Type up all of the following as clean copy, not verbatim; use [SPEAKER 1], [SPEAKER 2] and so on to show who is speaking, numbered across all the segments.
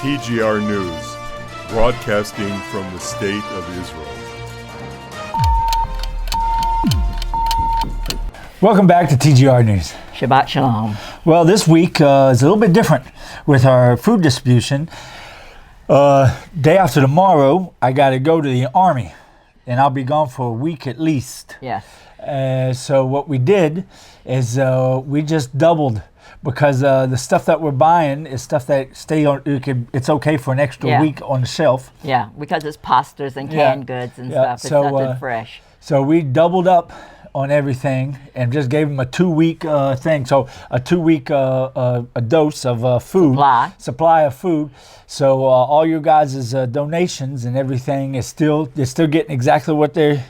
[SPEAKER 1] TGR News, broadcasting from the State of Israel.
[SPEAKER 2] Welcome back to TGR News.
[SPEAKER 3] Shabbat Shalom.
[SPEAKER 2] Well, this week is a little bit different with our food distribution. Day after tomorrow, I got to go to the Army, and I'll be gone for a week at least.
[SPEAKER 3] Yes.
[SPEAKER 2] So what we did is we just doubled, because the stuff that we're buying is stuff that it's okay for an extra week on the shelf.
[SPEAKER 3] Yeah, because it's pastas and canned goods and stuff. It's nothing fresh.
[SPEAKER 2] So we doubled up on everything and just gave them a 2-week thing. So a 2-week a dose of food. Supply of food. So all your guys' donations and everything they're still getting exactly what they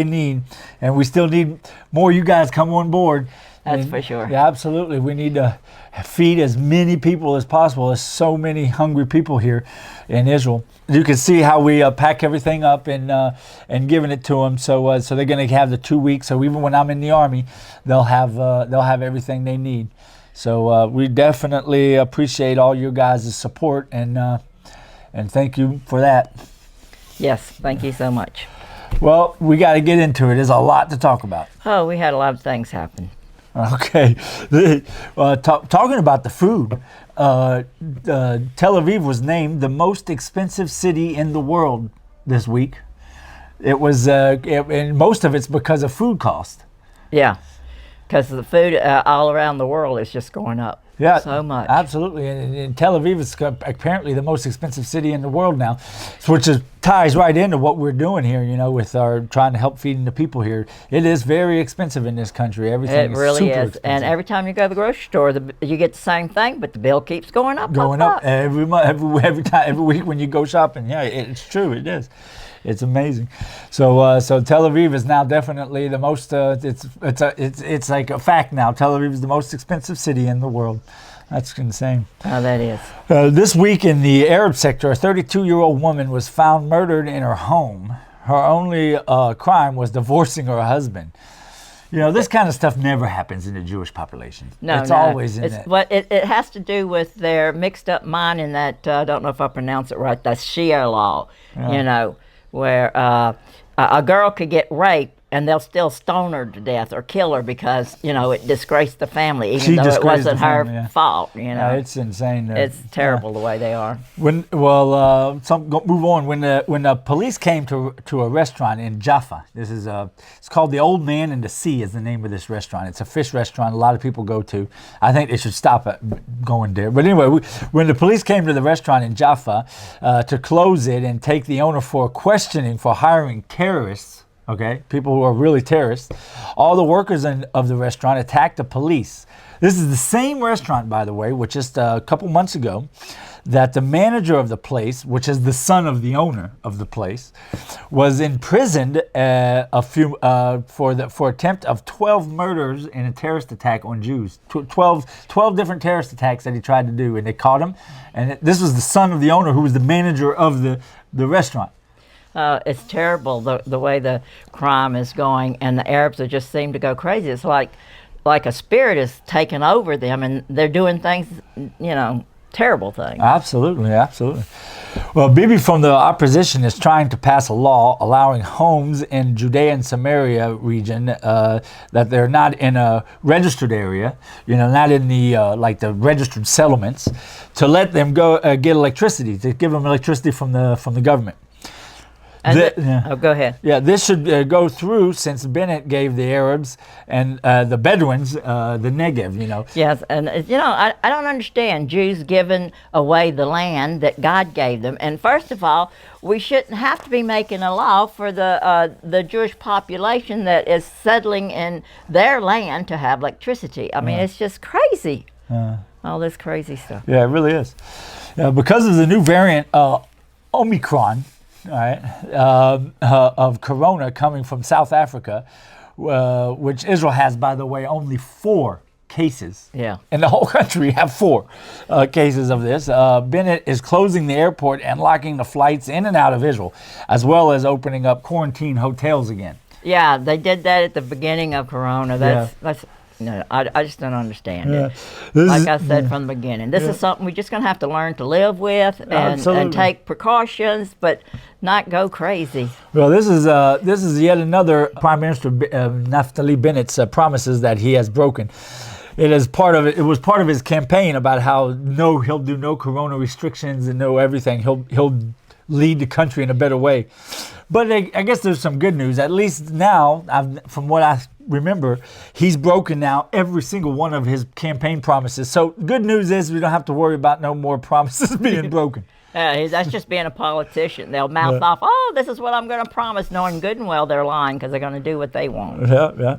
[SPEAKER 2] need, and we still need more. You guys come on board.
[SPEAKER 3] That's for sure.
[SPEAKER 2] Yeah, absolutely. We need to feed as many people as possible. There's so many hungry people here in Israel. You can see how we pack everything up and giving it to them. So they're going to have the 2 weeks. So even when I'm in the Army, they'll have everything they need. So we definitely appreciate all your guys' support, and thank you for that.
[SPEAKER 3] Yes, thank you so much.
[SPEAKER 2] Well, we got to get into it. There's a lot to talk about.
[SPEAKER 3] Oh, we had a lot of things happen.
[SPEAKER 2] Okay. Talking about the food, Tel Aviv was named the most expensive city in the world this week. It was, and most of it's because of food cost.
[SPEAKER 3] Yeah, because the food all around the world is just going up.
[SPEAKER 2] Yeah,
[SPEAKER 3] so much.
[SPEAKER 2] Absolutely. And Tel Aviv is apparently the most expensive city in the world now, which ties right into what we're doing here, with our trying to help feeding the people here. It is very expensive in this country. Everything
[SPEAKER 3] it really
[SPEAKER 2] super
[SPEAKER 3] is.
[SPEAKER 2] expensive.
[SPEAKER 3] And every time you go to the grocery store, you get the same thing, but the bill keeps going up.
[SPEAKER 2] Every month, every week when you go shopping. Yeah, it's true. It is. It's amazing. So Tel Aviv is now definitely the most. It's like a fact now. Tel Aviv is the most expensive city in the world. That's insane.
[SPEAKER 3] Oh, that is.
[SPEAKER 2] This week in the Arab sector, a 32-year-old woman was found murdered in her home. Her only crime was divorcing her husband. This kind of stuff never happens in the Jewish population.
[SPEAKER 3] No,
[SPEAKER 2] it's always in it.
[SPEAKER 3] But it has to do with their mixed up mind in that, I don't know if I pronounce it right, the Shia law, where a girl could get raped and they'll still stone her to death or kill her because, it disgraced the family, even though it wasn't her fault,
[SPEAKER 2] Yeah, it's insane.
[SPEAKER 3] It's terrible the way they are.
[SPEAKER 2] Move on. When the police came to a restaurant in Jaffa, it's called The Old Man and the Sea is the name of this restaurant. It's a fish restaurant a lot of people go to. I think they should stop going there. But anyway, when the police came to the restaurant in Jaffa to close it and take the owner for questioning for hiring terrorists, people who are really terrorists, all the workers of the restaurant attacked the police. This is the same restaurant, by the way, which just a couple months ago, that the manager of the place, which is the son of the owner of the place, was imprisoned for attempt of 12 murders and a terrorist attack on Jews. 12 different terrorist attacks that he tried to do, and they caught him. And this was the son of the owner, who was the manager of the restaurant.
[SPEAKER 3] It's terrible the way the crime is going, and the Arabs just seem to go crazy. It's like a spirit is taking over them, and they're doing things, terrible things. Absolutely.
[SPEAKER 2] Well, Bibi from the opposition is trying to pass a law allowing homes in Judea and Samaria region that they're not in a registered area, not in the the registered settlements, to let them go get electricity, to give them electricity from the government.
[SPEAKER 3] Go ahead.
[SPEAKER 2] Yeah, this should go through since Bennett gave the Arabs and the Bedouins the Negev,
[SPEAKER 3] Yes, and I don't understand Jews giving away the land that God gave them. And first of all, we shouldn't have to be making a law for the Jewish population that is settling in their land to have electricity. I mean, it's just crazy. All this crazy stuff.
[SPEAKER 2] Yeah, it really is. Because of the new variant Omicron, of corona coming from South Africa, which Israel has, by the way, only 4 cases.
[SPEAKER 3] Yeah.
[SPEAKER 2] In the whole country, we have 4 cases of this. Bennett is closing the airport and locking the flights in and out of Israel, as well as opening up quarantine hotels again.
[SPEAKER 3] Yeah, they did that at the beginning of corona. That's No, I just don't understand it.
[SPEAKER 2] This
[SPEAKER 3] Like
[SPEAKER 2] is-
[SPEAKER 3] I said from the beginning, this is something we're just going to have to learn to live with
[SPEAKER 2] Absolutely.
[SPEAKER 3] and take precautions, but not go crazy.
[SPEAKER 2] Well, this is yet another Prime Minister Naftali Bennett's promises that he has broken. It is part of it. It was part of his campaign about how he'll do no corona restrictions and no everything. He'll lead the country in a better way. But I guess there's some good news. At least now, from what I remember, he's broken now every single one of his campaign promises. So good news is we don't have to worry about no more promises being broken.
[SPEAKER 3] That's just being a politician. They'll mouth off, "Oh, this is what I'm going to promise," knowing good and well they're lying because they're going to do what they want.
[SPEAKER 2] Yeah.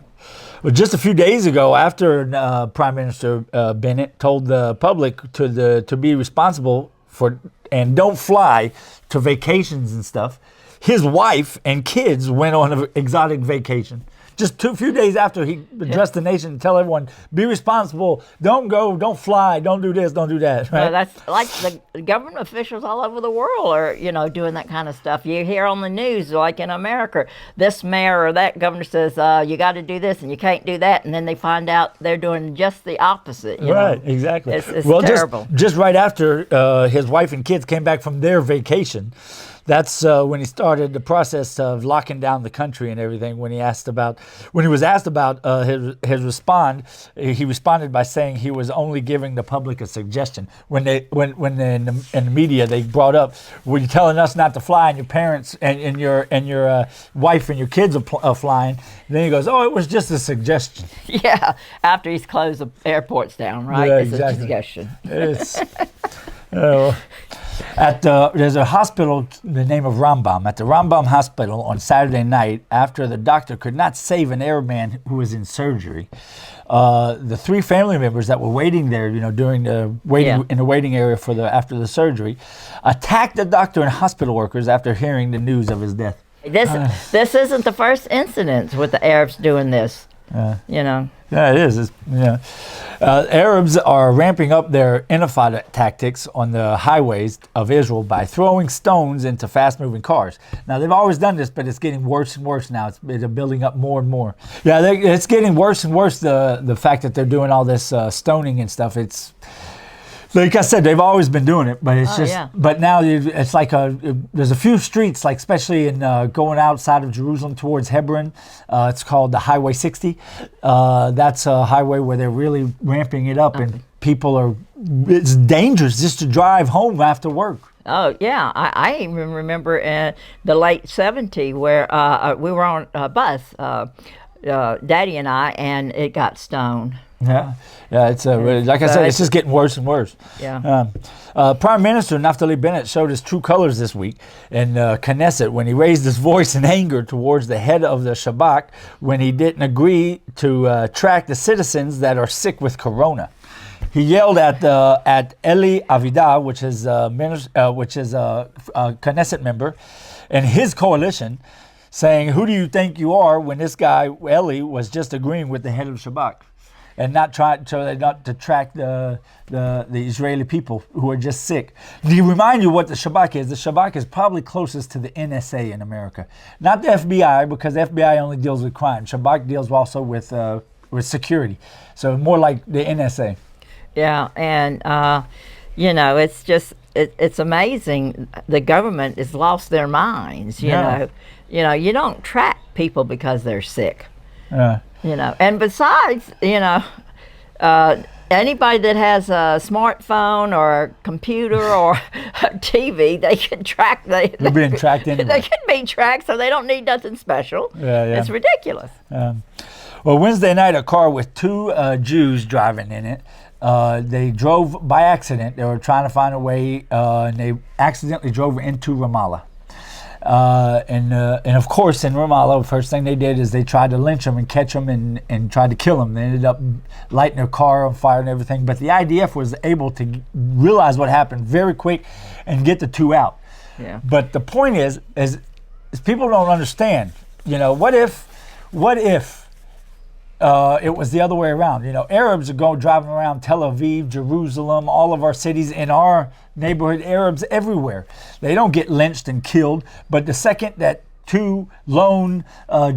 [SPEAKER 2] Well, just a few days ago, after Prime Minister Bennett told the public to be responsible for and don't fly to vacations and stuff, his wife and kids went on an exotic vacation. Just a few days after he addressed the nation, tell everyone, be responsible, don't go, don't fly, don't do this, don't do that. Right?
[SPEAKER 3] Well, that's like the government officials all over the world are, doing that kind of stuff. You hear on the news, like in America, this mayor or that governor says, you got to do this and you can't do that. And then they find out they're doing just the opposite.
[SPEAKER 2] Right, exactly.
[SPEAKER 3] It's
[SPEAKER 2] well,
[SPEAKER 3] terrible.
[SPEAKER 2] Just right after his wife and kids came back from their vacation, that's when he started the process of locking down the country and everything. When he was asked about his response, he responded by saying he was only giving the public a suggestion. When in the media they brought up, "Were you telling us not to fly, and your parents and your wife and your kids are flying?" And then he goes, "Oh, it was just a suggestion."
[SPEAKER 3] Yeah, after he's closed the airports down, right?
[SPEAKER 2] Yeah,
[SPEAKER 3] It's
[SPEAKER 2] exactly.
[SPEAKER 3] a suggestion.
[SPEAKER 2] It's, there's a hospital, the name of Rambam, at the Rambam Hospital on Saturday night, after the doctor could not save an airman who was in surgery. The three family members that were waiting there, during the waiting in the waiting area after the surgery, attacked the doctor and hospital workers after hearing the news of his death.
[SPEAKER 3] This isn't the first incident with the Arabs doing this.
[SPEAKER 2] Yeah, it is. Arabs are ramping up their intifada tactics on the highways of Israel by throwing stones into fast-moving cars. Now, they've always done this, but it's getting worse and worse now. They're building up more and more. Yeah, it's getting worse and worse, the fact that they're doing all this stoning and stuff. It's... Like I said, they've always been doing it, but it's But now it's like there's a few streets, like especially in going outside of Jerusalem towards Hebron. It's called the Highway 60. That's a highway where they're really ramping it up, and it's dangerous just to drive home after work.
[SPEAKER 3] Oh, yeah. I even remember in the late 70s where we were on a bus, Daddy and I, and it got stoned.
[SPEAKER 2] Yeah. It's like I said, it's just getting worse and worse.
[SPEAKER 3] Yeah.
[SPEAKER 2] Prime Minister Naftali Bennett showed his true colors this week in Knesset when he raised his voice in anger towards the head of the Shabak when he didn't agree to track the citizens that are sick with corona. He yelled at Eli Avidah, which is a Knesset member, and his coalition, saying, "Who do you think you are?" when this guy Eli was just agreeing with the head of Shabak. And not to track the Israeli people who are just sick. To remind you what the Shabak is, the Shabak is probably closest to the NSA in America. Not the FBI, because the FBI only deals with crime. Shabak deals also with security. So more like the NSA.
[SPEAKER 3] Yeah, and it's just it's amazing. The government has lost their minds. You know, you don't track people because they're sick. And besides, anybody that has a smartphone or a computer or a TV, they can track. They're
[SPEAKER 2] being tracked anyway.
[SPEAKER 3] They can be tracked, so they don't need nothing special. It's ridiculous.
[SPEAKER 2] Well, Wednesday night, a car with two Jews driving in it. They drove by accident. They were trying to find a way, and they accidentally drove into Ramallah. And of course, in Ramallah, the first thing they did is they tried to lynch him and catch him and tried to kill him. They ended up lighting their car on fire and everything. But the IDF was able to realize what happened very quick and get the two out.
[SPEAKER 3] Yeah.
[SPEAKER 2] But the point is people don't understand. What if it was the other way around? Arabs are driving around Tel Aviv, Jerusalem, all of our cities, in our neighborhood, Arabs everywhere. They don't get lynched and killed, but the second that two lone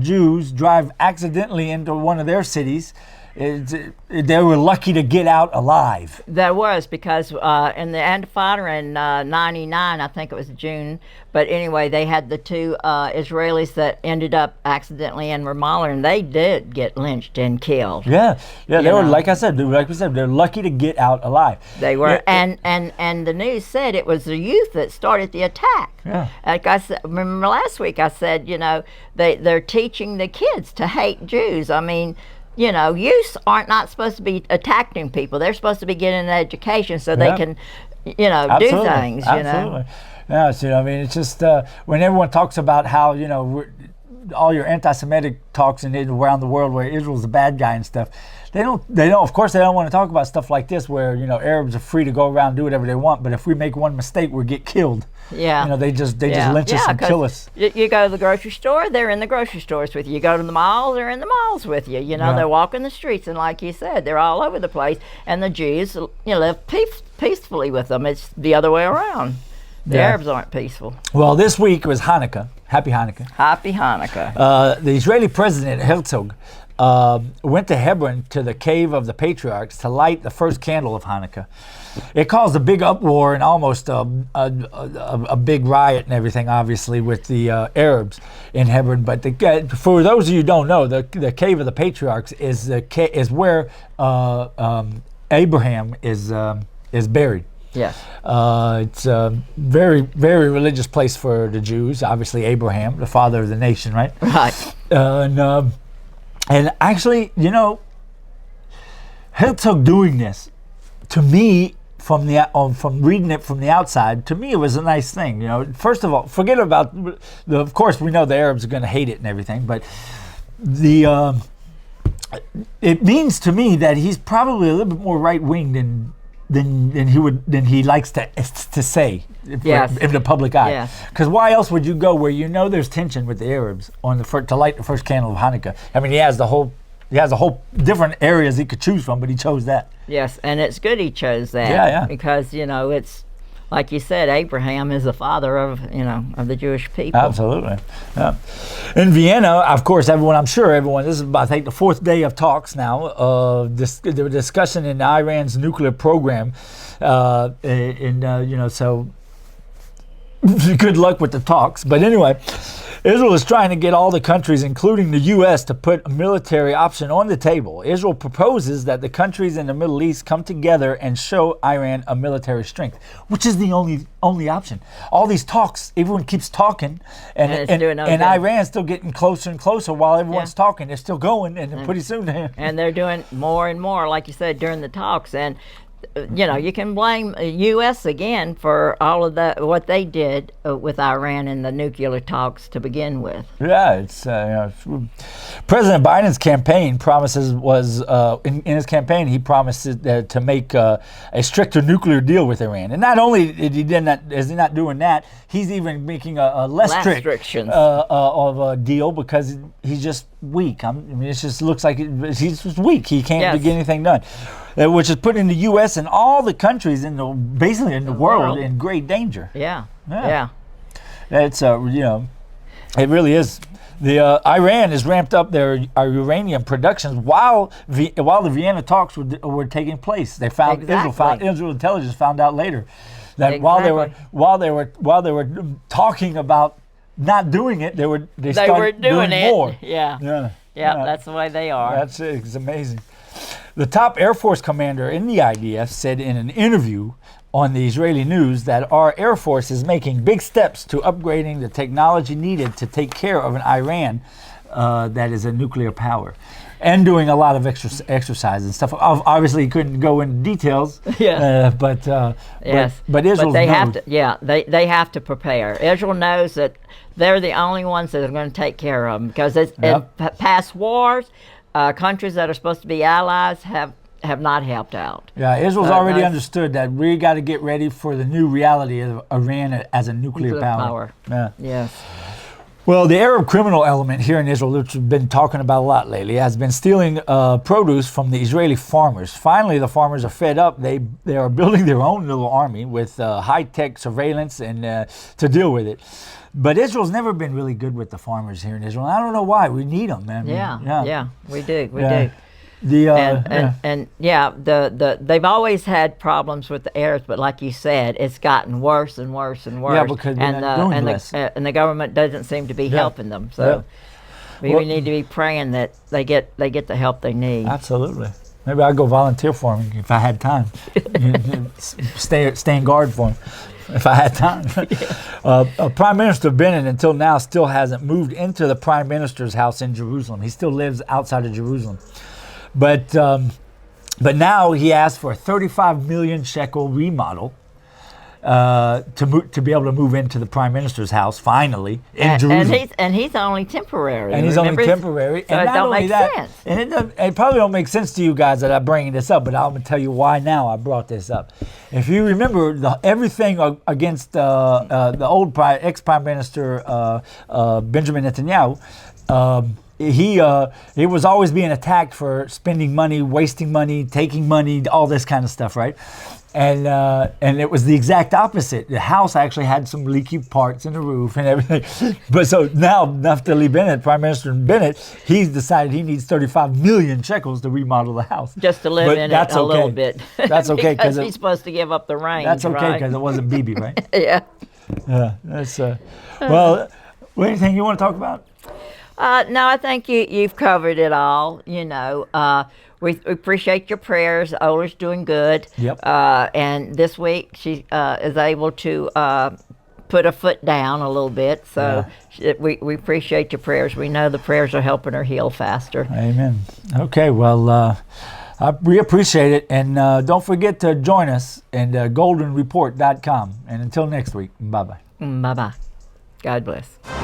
[SPEAKER 2] Jews drive accidentally into one of their cities, they were lucky to get out alive.
[SPEAKER 3] There was, because in the Intifada in '99, I think it was June, but anyway, they had the two Israelis that ended up accidentally in Ramallah, and they did get lynched and killed.
[SPEAKER 2] Yeah, they
[SPEAKER 3] You
[SPEAKER 2] were,
[SPEAKER 3] know.
[SPEAKER 2] like we said, they're lucky to get out alive.
[SPEAKER 3] They were,
[SPEAKER 2] Yeah,
[SPEAKER 3] and the news said it was the youth that started the attack.
[SPEAKER 2] Yeah.
[SPEAKER 3] Like I said, remember last week I said, they're teaching the kids to hate Jews. I mean, youth aren't not supposed to be attacking people. They're supposed to be getting an education so they
[SPEAKER 2] Yeah.
[SPEAKER 3] can, do
[SPEAKER 2] Absolutely.
[SPEAKER 3] things.
[SPEAKER 2] Absolutely. Yeah, so I mean, it's just when everyone talks about how all your anti-Semitic talks around the world where Israel's the bad guy and stuff, they don't. Of course, they don't want to talk about stuff like this where Arabs are free to go around and do whatever they want. But if we make one mistake, we get killed.
[SPEAKER 3] Yeah.
[SPEAKER 2] They just lynch us and
[SPEAKER 3] 'cause
[SPEAKER 2] kill us.
[SPEAKER 3] You go to the grocery store, they're in the grocery stores with you. You go to the mall, they're in the malls with you. They're walking the streets, and like you said, they're all over the place. And the Jews, live peacefully with them. It's the other way around. The
[SPEAKER 2] Yeah.
[SPEAKER 3] Arabs aren't peaceful.
[SPEAKER 2] Well, this week was Hanukkah. Happy Hanukkah.
[SPEAKER 3] Happy Hanukkah.
[SPEAKER 2] The Israeli president Herzog went to Hebron to the Cave of the Patriarchs to light the first candle of Hanukkah. It caused a big uproar and almost a big riot and everything, obviously, with the Arabs in Hebron. But for those of you who don't know, the Cave of the Patriarchs is where Abraham is buried.
[SPEAKER 3] Yes.
[SPEAKER 2] It's a very, very religious place for the Jews. Obviously, Abraham, the father of the nation, right?
[SPEAKER 3] Right.
[SPEAKER 2] And actually, Herzog doing this, to me, from reading it from the outside, to me it was a nice thing. First of all, forget about of course we know the Arabs are going to hate it and everything, but it means to me that he's probably a little bit more right wing than he likes to say
[SPEAKER 3] Yes.
[SPEAKER 2] in the public eye.
[SPEAKER 3] Yes.
[SPEAKER 2] Because why else would you go where there's tension with the Arabs to light the first candle of Hanukkah? I mean, he has a whole different areas he could choose from, but he chose that.
[SPEAKER 3] Yes, and it's good he chose that.
[SPEAKER 2] Yeah.
[SPEAKER 3] Because, it's like you said, Abraham is the father of the Jewish people.
[SPEAKER 2] Absolutely. Yeah. In Vienna, of course, I'm sure everyone, this is, I think, the fourth day of talks now, the discussion in Iran's nuclear program. So good luck with the talks. But anyway, Israel is trying to get all the countries, including the U.S., to put a military option on the table. Israel proposes that the countries in the Middle East come together and show Iran a military strength, which is the only option. All these talks, everyone keeps talking, and Iran's still getting closer and closer while everyone's talking. They're still going, and pretty soon
[SPEAKER 3] and they're doing more and more, like you said, during the talks. And you can blame U.S. again for all of what they did with Iran in the nuclear talks to begin with.
[SPEAKER 2] Yeah, it's President Biden's campaign in his campaign he promised to make a stricter nuclear deal with Iran, and not only is he not doing that, he's even making a less strict of a deal because he's just weak. It just looks like he's just weak. He can't get anything done. Which is putting the U.S. and all the countries basically in the world in great danger.
[SPEAKER 3] Yeah.
[SPEAKER 2] It's it really is. Iran has ramped up their uranium productions while the Vienna talks were taking place. They found Israel intelligence found out later that while they were talking about not doing it, they were doing more.
[SPEAKER 3] Yeah, that's the way they are.
[SPEAKER 2] It's amazing. The top Air Force commander in the IDF said in an interview on the Israeli news that our Air Force is making big steps to upgrading the technology needed to take care of an Iran that is a nuclear power, and doing a lot of exercise and stuff. Obviously, he couldn't go into details. But Israel.
[SPEAKER 3] They have to. They have to prepare. Israel knows that they're the only ones that are going to take care of them because in past wars. Countries that are supposed to be allies have not helped out.
[SPEAKER 2] Yeah, Israel's already understood that we got to get ready for the new reality of Iran as a nuclear power. Yeah.
[SPEAKER 3] Yes.
[SPEAKER 2] Well, the Arab criminal element here in Israel, which we've been talking about a lot lately, has been stealing produce from the Israeli farmers. Finally, the farmers are fed up. They are building their own little army with high-tech surveillance and to deal with it. But Israel's never been really good with the farmers here in Israel. I don't know why. We need them, man.
[SPEAKER 3] Yeah, we do.
[SPEAKER 2] The
[SPEAKER 3] and they've always had problems with the heirs, but like you said, it's gotten worse and worse and worse.
[SPEAKER 2] Yeah, because they're not doing less.
[SPEAKER 3] And the government doesn't seem to be helping them. So we need to be praying that they get the help they need.
[SPEAKER 2] Absolutely. Maybe I'd go volunteer for him if I had time. Stay in guard for him if I had time. Prime Minister Bennett until now still hasn't moved into the Prime Minister's house in Jerusalem. He still lives outside of Jerusalem. But now he asked for a 35 million shekel remodel to be able to move into the Prime Minister's house finally in Jerusalem.
[SPEAKER 3] And he's only temporary.
[SPEAKER 2] And he's only temporary.
[SPEAKER 3] So
[SPEAKER 2] and
[SPEAKER 3] it
[SPEAKER 2] not
[SPEAKER 3] don't
[SPEAKER 2] only
[SPEAKER 3] make
[SPEAKER 2] that,
[SPEAKER 3] sense.
[SPEAKER 2] And it probably don't make sense to you guys that I'm bringing this up, but I'm going to tell you why now I brought this up. If you remember everything against the old ex-Prime Minister Benjamin Netanyahu, he was always being attacked for spending money, wasting money, taking money, all this kind of stuff, right? And it was the exact opposite. The house actually had some leaky parts in the roof and everything. But so now Naftali Bennett, Prime Minister Bennett, he's decided he needs 35 million shekels to remodel the house.
[SPEAKER 3] Just to live in it a little bit.
[SPEAKER 2] That's okay
[SPEAKER 3] because he's supposed to give up the range.
[SPEAKER 2] That's okay because it wasn't Bibi, right?
[SPEAKER 3] Yeah.
[SPEAKER 2] Yeah. That's well. Anything you want to talk about?
[SPEAKER 3] No, I think you've covered it all. We appreciate your prayers. Ola's doing good.
[SPEAKER 2] Yep.
[SPEAKER 3] And this week she is able to put a foot down a little bit. So we appreciate your prayers. We know the prayers are helping her heal faster.
[SPEAKER 2] Amen. Okay, well, we appreciate it. And don't forget to join us at goldenreport.com. And until next week, bye-bye.
[SPEAKER 3] Bye-bye. God bless.